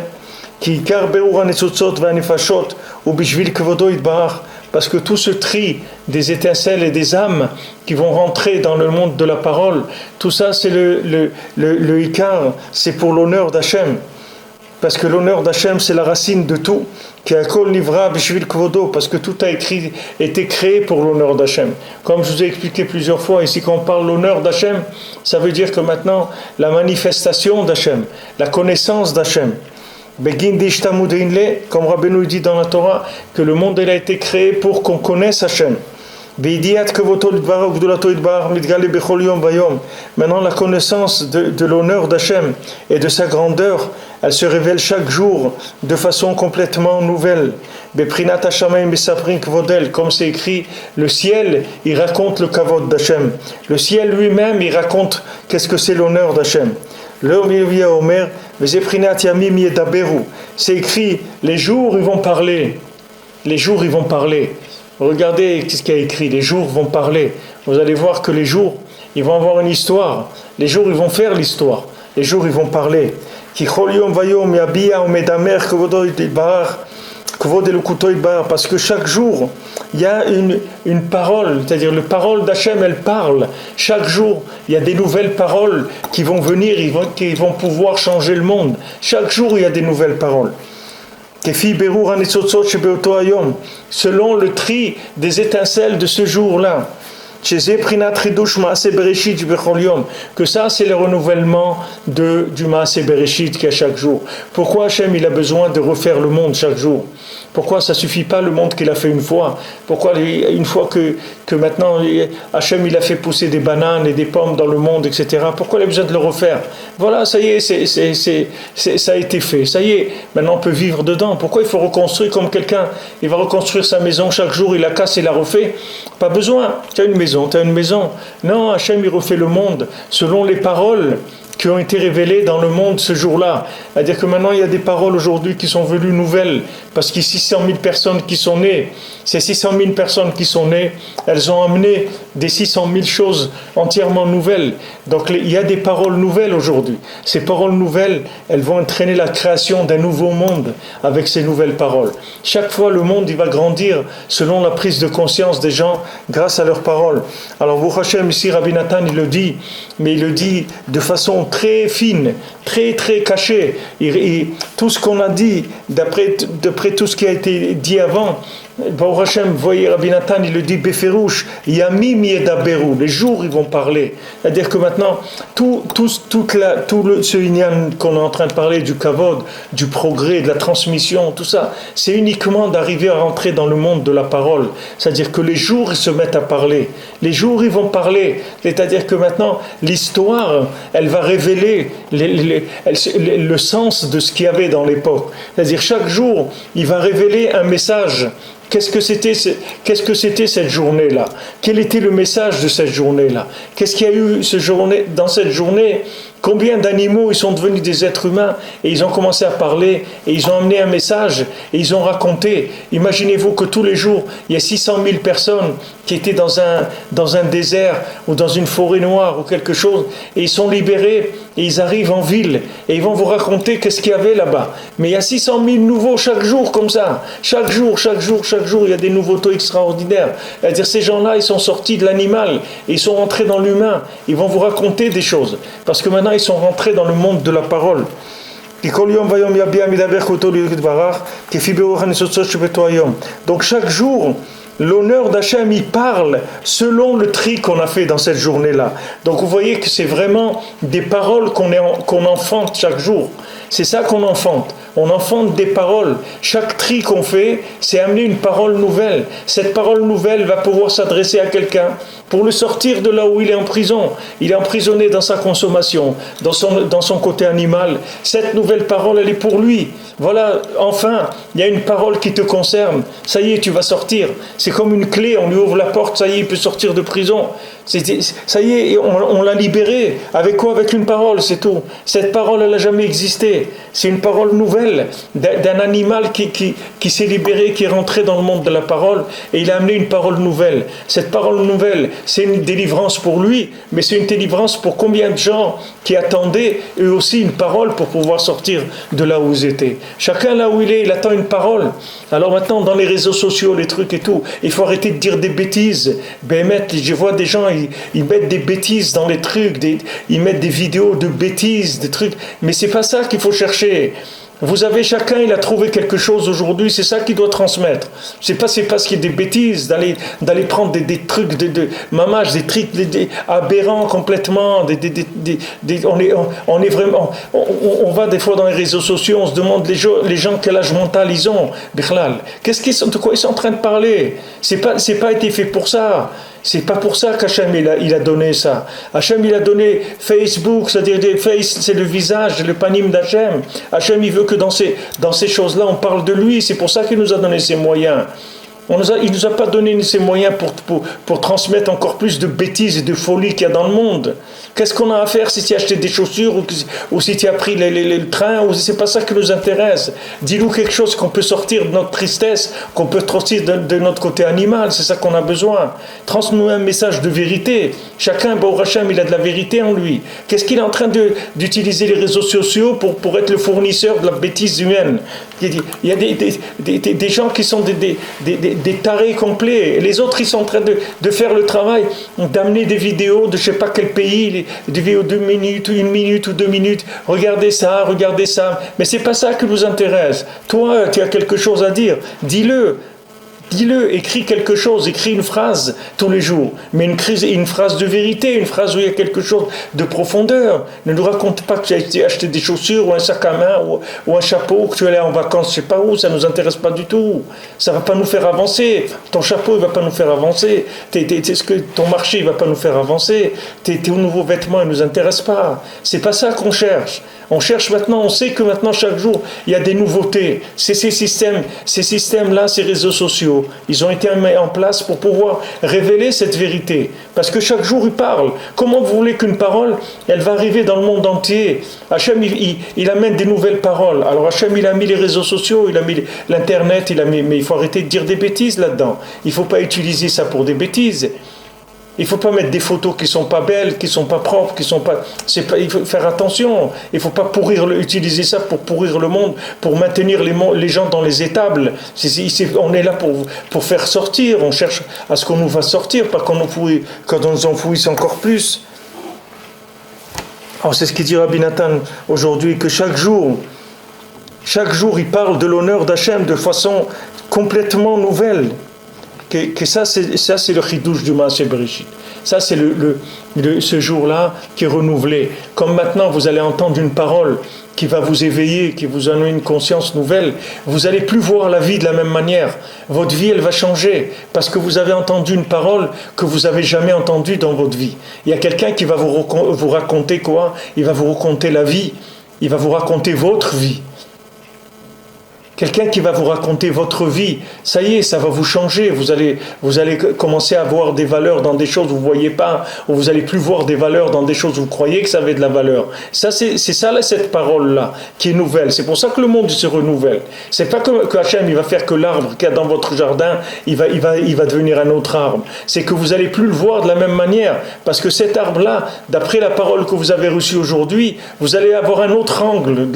Parce que tout ce tri des étincelles et des âmes qui vont rentrer dans le monde de la parole, tout ça c'est le Ikar, c'est pour l'honneur d'Hachem. Parce que l'honneur d'Hachem c'est la racine de tout. Parce que tout a été créé pour l'honneur d'Hachem. Comme je vous ai expliqué plusieurs fois, ici quand on parle de l'honneur d'Hachem, ça veut dire que maintenant la manifestation d'Hachem, la connaissance d'Hachem, comme Rabbeinu dit dans la Torah, que le monde il a été créé pour qu'on connaisse Hachem. Maintenant la connaissance de l'honneur d'Hachem et de sa grandeur, elle se révèle chaque jour de façon complètement nouvelle. Comme c'est écrit, le ciel il raconte le kavod d'Hachem. Le ciel lui-même il raconte qu'est-ce que c'est l'honneur d'Hachem. C'est écrit, les jours ils vont parler. Les jours ils vont parler. Regardez ce qu'il y a écrit, les jours vont parler. Vous allez voir que les jours, ils vont avoir une histoire. Les jours, ils vont faire l'histoire. Les jours, ils vont parler. Parce que chaque jour, il y a une parole, c'est-à-dire la parole d'Hachem, elle parle. Chaque jour, il y a des nouvelles paroles qui vont venir, qui vont pouvoir changer le monde. Chaque jour, il y a des nouvelles paroles. Selon le tri des étincelles de ce jour-là, que ça c'est le renouvellement du Maaseh Bereshit qu'il y a chaque jour. Pourquoi Hachem il a besoin de refaire le monde chaque jour? Pourquoi ça suffit pas le monde qu'il a fait une fois? Pourquoi une fois que maintenant Hachem il a fait pousser des bananes et des pommes dans le monde, etc. Pourquoi il a besoin de le refaire? Voilà, ça y est, ça a été fait. Ça y est, maintenant on peut vivre dedans. Pourquoi il faut reconstruire comme quelqu'un? Il va reconstruire sa maison chaque jour, il la casse et la refait. Pas besoin. Tu as une maison. Non, Hachem il refait le monde selon les paroles qui ont été révélées dans le monde ce jour-là. C'est-à-dire que maintenant il y a des paroles aujourd'hui qui sont venues nouvelles, parce qu'ici 600 000 personnes qui sont nées. Ces 600 000 personnes qui sont nées, elles ont amené des 600 000 choses entièrement nouvelles. Donc il y a des paroles nouvelles aujourd'hui. Ces paroles nouvelles, elles vont entraîner la création d'un nouveau monde avec ces nouvelles paroles. Chaque fois, le monde il va grandir selon la prise de conscience des gens grâce à leurs paroles. Alors, Baruch Hashem, ici, Rabbi Nathan, il le dit, mais il le dit de façon très fine, très très cachée. Tout ce qu'on a dit, d'après tout ce qui a été dit avant, Baruch Hashem, vous voyez, Rabbi Nathan, il le dit, Beferouche, Yamim Yedaberu, les jours ils vont parler. C'est-à-dire que maintenant, ce inyan qu'on est en train de parler, du kavod, du progrès, de la transmission, tout ça, c'est uniquement d'arriver à rentrer dans le monde de la parole. C'est-à-dire que les jours ils se mettent à parler. Les jours ils vont parler. C'est-à-dire que maintenant, l'histoire, elle va révéler le sens de ce qu'il y avait dans l'époque. C'est-à-dire chaque jour, il va révéler un message. Qu'est-ce que c'était cette journée-là? Quel était le message de cette journée-là? Qu'est-ce qu'il y a eu dans cette journée? Combien d'animaux ils sont devenus des êtres humains et ils ont commencé à parler et ils ont amené un message et ils ont raconté. Imaginez-vous que tous les jours, il y a 600 000 personnes qui étaient dans un désert ou dans une forêt noire ou quelque chose et ils sont libérés et ils arrivent en ville et ils vont vous raconter qu'est-ce qu'il y avait là-bas. Mais il y a 600 000 nouveaux chaque jour comme ça. Chaque jour, il y a des nouveautés extraordinaires. C'est-à-dire ces gens-là, ils sont sortis de l'animal et ils sont rentrés dans l'humain. Ils vont vous raconter des choses. Parce que maintenant, ils sont rentrés dans le monde de la parole. Donc chaque jour, l'honneur d'Hachem, il parle selon le tri qu'on a fait dans cette journée-là. Donc vous voyez que c'est vraiment des paroles qu'on enfante chaque jour. C'est ça qu'on enfante. On enfante des paroles. Chaque tri qu'on fait, c'est amener une parole nouvelle. Cette parole nouvelle va pouvoir s'adresser à quelqu'un pour le sortir de là où il est en prison. Il est emprisonné dans sa consommation, dans son côté animal. Cette nouvelle parole, elle est pour lui. Voilà, enfin, il y a une parole qui te concerne. Ça y est, tu vas sortir. C'est comme une clé, on lui ouvre la porte, ça y est, il peut sortir de prison. Ça y est, on l'a libéré. Avec quoi? Avec une parole, c'est tout. Cette parole, elle n'a jamais existé. C'est une parole nouvelle d'un animal qui s'est libéré, qui est rentré dans le monde de la parole, et il a amené une parole nouvelle. Cette parole nouvelle, c'est une délivrance pour lui, mais c'est une délivrance pour combien de gens qui attendaient eux aussi une parole pour pouvoir sortir de là où ils étaient. Chacun là où il est, il attend une parole. Alors maintenant, dans les réseaux sociaux, les trucs et tout, il faut arrêter de dire des bêtises. Je vois des gens, ils mettent des bêtises dans les trucs, ils mettent des vidéos de bêtises, des trucs, mais c'est pas ça qu'il faut chercher. Vous avez chacun, il a trouvé quelque chose aujourd'hui, c'est ça qu'il doit transmettre. C'est pas ce qui est des bêtises, d'aller prendre des trucs de mamage, des trucs aberrants complètement. On est vraiment, on va des fois dans les réseaux sociaux, on se demande les gens quel âge mental ils ont. Bichlal, de quoi ils sont en train de parler? C'est pas été fait pour ça. C'est pas pour ça qu'Hachem il a donné ça. Hachem il a donné Facebook, c'est-à-dire c'est le visage, le panim d'Hachem. Hachem il veut que dans ces choses-là on parle de lui. C'est pour ça qu'il nous a donné ces moyens. Il nous a pas donné ces moyens pour transmettre encore plus de bêtises et de folie qu'il y a dans le monde. Qu'est-ce qu'on a à faire si tu as acheté des chaussures ou si tu as pris le train, ou c'est pas ça qui nous intéresse. Dis-nous quelque chose qu'on peut sortir de notre tristesse, qu'on peut sortir de notre côté animal, c'est ça qu'on a besoin. Transmets-nous un message de vérité. Chacun, Baruch Hashem, il a de la vérité en lui. Qu'est-ce qu'il est en train d'utiliser les réseaux sociaux pour être le fournisseur de la bêtise humaine? Il y a des gens qui sont des tarés complets. Les autres, ils sont en train de faire le travail, d'amener des vidéos de je sais pas quel pays, des vidéos de 1 minute ou 2 minutes. Regardez ça. Mais c'est pas ça qui nous intéresse. Toi, tu as quelque chose à dire. Dis-le, écris quelque chose, écris une phrase tous les jours, mais une phrase de vérité, une phrase où il y a quelque chose de profondeur. Ne nous raconte pas que tu as acheté des chaussures ou un sac à main ou un chapeau, que tu es allé en vacances, je sais pas où, ça nous intéresse pas du tout. Ça va pas nous faire avancer. Ton chapeau, il va pas nous faire avancer. Ton marché, il va pas nous faire avancer. Tes nouveaux vêtements, ils nous intéressent pas. C'est pas ça qu'on cherche. On cherche maintenant, on sait que maintenant, chaque jour, il y a des nouveautés. C'est ces systèmes-là, ces réseaux sociaux, sociaux, ils ont été mis en place pour pouvoir révéler cette vérité. Parce que chaque jour, ils parlent. Comment vous voulez qu'une parole, elle va arriver dans le monde entier? Hachem, il amène des nouvelles paroles. Alors Hachem, il a mis les réseaux sociaux, il a mis l'Internet, mais il faut arrêter de dire des bêtises là-dedans. Il ne faut pas utiliser ça pour des bêtises. Il ne faut pas mettre des photos qui ne sont pas belles, qui ne sont pas propres, il faut faire attention. Il ne faut pas utiliser ça pour pourrir le monde, pour maintenir les gens dans les étables. On est là pour faire sortir. On cherche à ce qu'on nous fasse sortir, pas qu'on nous enfouisse encore plus. Alors c'est ce qu'il dit Rabbi Nathan aujourd'hui, que chaque jour, il parle de l'honneur d'Hachem de façon complètement nouvelle. Que ça c'est le chidouche du Maaseh Bereshit. Ça c'est ce jour-là qui est renouvelé. Comme maintenant vous allez entendre une parole qui va vous éveiller, qui vous donne une conscience nouvelle, vous n'allez plus voir la vie de la même manière. Votre vie elle va changer parce que vous avez entendu une parole que vous n'avez jamais entendue dans votre vie. Il y a quelqu'un qui va vous raconter quoi? Il va vous raconter la vie. Il va vous raconter votre vie. Quelqu'un qui va vous raconter votre vie, ça y est, ça va vous changer. Vous allez commencer à voir des valeurs dans des choses que vous ne voyez pas, ou vous allez plus voir des valeurs dans des choses où vous croyez que ça avait de la valeur. Ça, c'est ça, là, cette parole-là, qui est nouvelle. C'est pour ça que le monde se renouvelle. C'est pas que Hachem, il va faire que l'arbre qu'il y a dans votre jardin, il va devenir un autre arbre. C'est que vous allez plus le voir de la même manière. Parce que cet arbre-là, d'après la parole que vous avez reçue aujourd'hui, vous allez avoir un autre angle,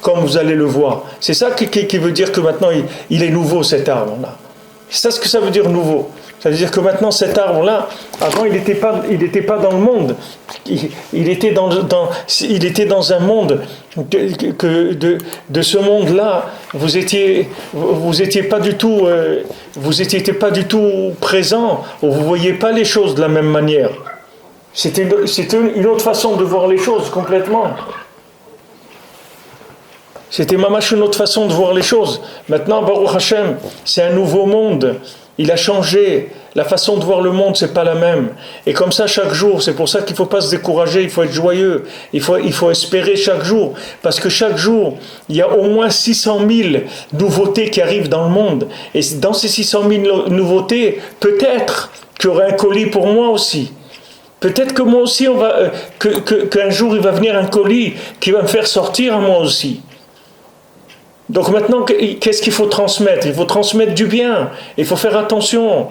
comme vous allez le voir. C'est ça qui veut dire que maintenant il est nouveau, cet arbre-là. C'est ça ce que ça veut dire nouveau. Ça veut dire que maintenant cet arbre-là, avant il n'était pas dans le monde. Il était dans un monde de ce monde-là. Vous étiez pas du tout présent. Vous voyez pas les choses de la même manière. C'était une autre façon de voir les choses complètement. C'était mamash une autre façon de voir les choses. Maintenant, Baruch Hashem, c'est un nouveau monde. Il a changé. La façon de voir le monde, c'est pas la même. Et comme ça, chaque jour, c'est pour ça qu'il ne faut pas se décourager, il faut être joyeux. Il faut espérer chaque jour. Parce que chaque jour, il y a au moins 600 000 nouveautés qui arrivent dans le monde. Et dans ces 600 000 nouveautés, peut-être qu'il y aura un colis pour moi aussi. Peut-être que moi aussi, qu'un jour, il va venir un colis qui va me faire sortir à moi aussi. Donc maintenant, qu'est-ce qu'il faut transmettre? Il faut transmettre du bien. Il faut faire attention.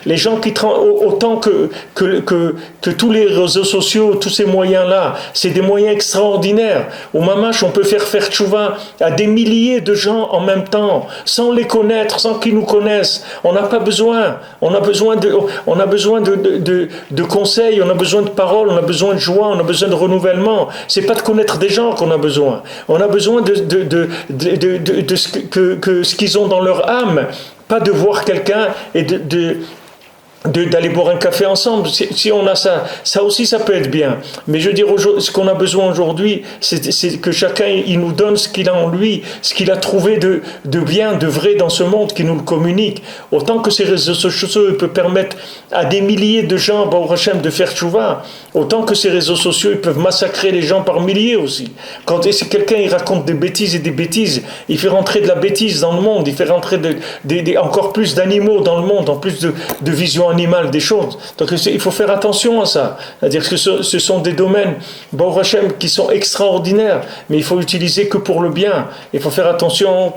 Les gens qui autant que tous les réseaux sociaux, tous ces moyens-là, c'est des moyens extraordinaires. Au mamash, on peut faire tchouva à des milliers de gens en même temps, sans les connaître, sans qu'ils nous connaissent. On n'a pas besoin. On a besoin de conseils, on a besoin de paroles, on a besoin de joie, on a besoin de renouvellement. C'est pas de connaître des gens qu'on a besoin. On a besoin de ce qu'ils ont dans leur âme, pas de voir quelqu'un et d'aller boire un café ensemble. Si on a ça aussi ça peut être bien. Mais je veux dire, ce qu'on a besoin aujourd'hui, c'est que chacun il nous donne ce qu'il a en lui, ce qu'il a trouvé de bien, de vrai dans ce monde, qui nous le communique. Autant que ces réseaux sociaux peuvent permettre à des milliers de gens, Baruch Hashem, de faire tchouva, autant que ces réseaux sociaux ils peuvent massacrer les gens par milliers aussi. Si quelqu'un il raconte des bêtises, il fait rentrer de la bêtise dans le monde, il fait rentrer encore plus d'animaux dans le monde, en plus de vision animale des choses. Donc il faut faire attention à ça. C'est-à-dire que ce sont des domaines, Baruch Hashem, qui sont extraordinaires, mais il faut utiliser que pour le bien. Il faut faire attention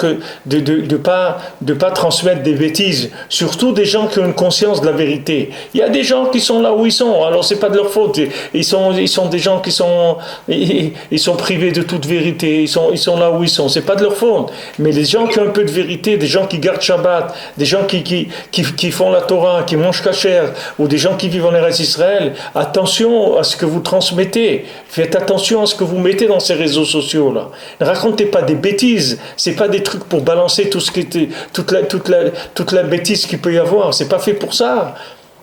de pas transmettre des bêtises, surtout des gens qui ont une conscience de la vérité. Il y a des gens qui sont là où ils sont, alors c'est pas de leur faute. Ils sont des gens qui sont privés de toute vérité. Ils sont là où ils sont. C'est pas de leur faute. Mais les gens qui ont un peu de vérité, des gens qui gardent Shabbat, des gens qui font la Torah, qui mangent kasher, ou des gens qui vivent en Eretz Israël, attention à ce que vous transmettez. Faites attention à ce que vous mettez dans ces réseaux sociaux là. Ne racontez pas des bêtises. C'est pas des trucs pour balancer toute la bêtise qu'il peut y avoir. C'est pas fait pour ça.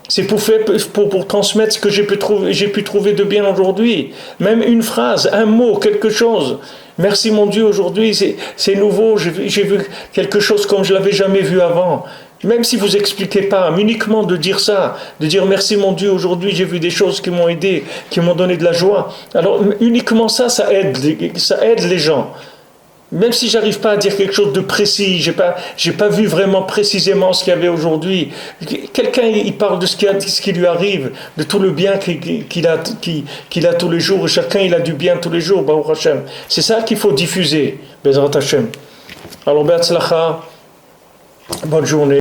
C'est pour transmettre ce que j'ai pu trouver de bien aujourd'hui. Même une phrase, un mot, quelque chose. Merci mon Dieu, aujourd'hui c'est nouveau, j'ai vu quelque chose comme je ne l'avais jamais vu avant. Même si vous n'expliquez pas, mais uniquement de dire ça, de dire merci mon Dieu, aujourd'hui j'ai vu des choses qui m'ont aidé, qui m'ont donné de la joie. Alors uniquement ça aide les gens. Même si j'arrive pas à dire quelque chose de précis, j'ai pas vu vraiment précisément ce qu'il y avait aujourd'hui. Quelqu'un, il parle de ce qui lui arrive, de tout le bien qu'il a tous les jours. Chacun, il a du bien tous les jours, Baruch Hashem. C'est ça qu'il faut diffuser, Bezrat Hashem. Alors, Be'atzlacha, bonne journée.